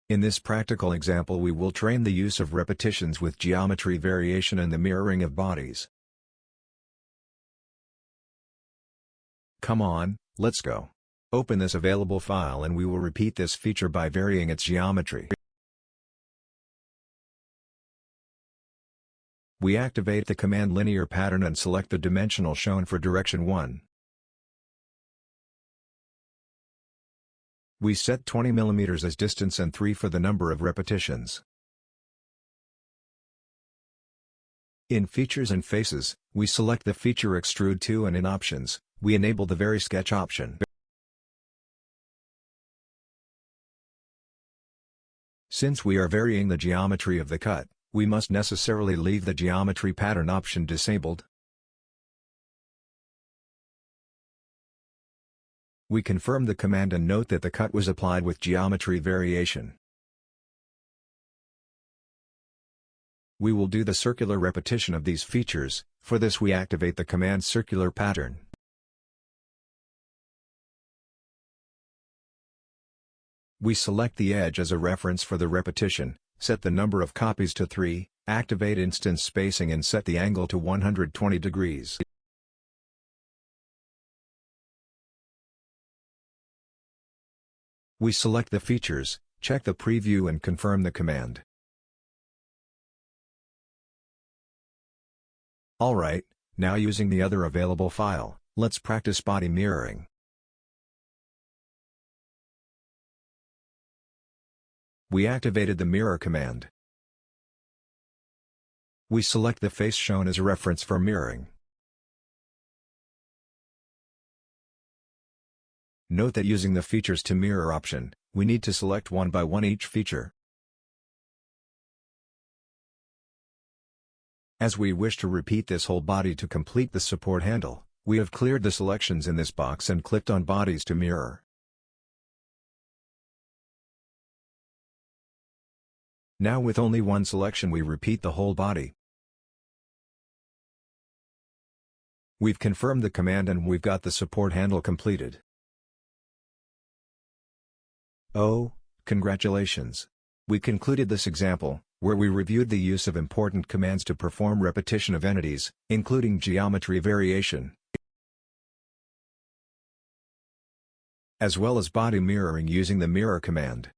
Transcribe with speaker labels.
Speaker 1: In this practical example we will train the use of repetitions with geometry variation and the mirroring of bodies. Come on, let's go. Open this available file and we will repeat this feature by varying its geometry. We activate the command linear pattern and select the dimensional shown for direction 1. We set 20 mm as distance and 3 for the number of repetitions. In Features and Faces, we select the feature Extrude to, and in Options, we enable the Vary Sketch option. Since we are varying the geometry of the cut, we must necessarily leave the Geometry Pattern option disabled. We confirm the command and note that the cut was applied with geometry variation. We will do the circular repetition of these features. For this we activate the command Circular Pattern. We select the edge as a reference for the repetition, set the number of copies to 3, activate instance spacing and set the angle to 120 degrees. We select the features, check the preview and confirm the command. Alright, now using the other available file, let's practice body mirroring. We activated the mirror command. We select the face shown as a reference for mirroring. Note that using the Features to Mirror option, we need to select one by one each feature. As we wish to repeat this whole body to complete the support handle, we have cleared the selections in this box and clicked on Bodies to Mirror. Now with only one selection we repeat the whole body. We've confirmed the command and we've got the support handle completed. Oh, congratulations! We concluded this example, where we reviewed the use of important commands to perform repetition of entities, including geometry variation, as well as body mirroring using the mirror command.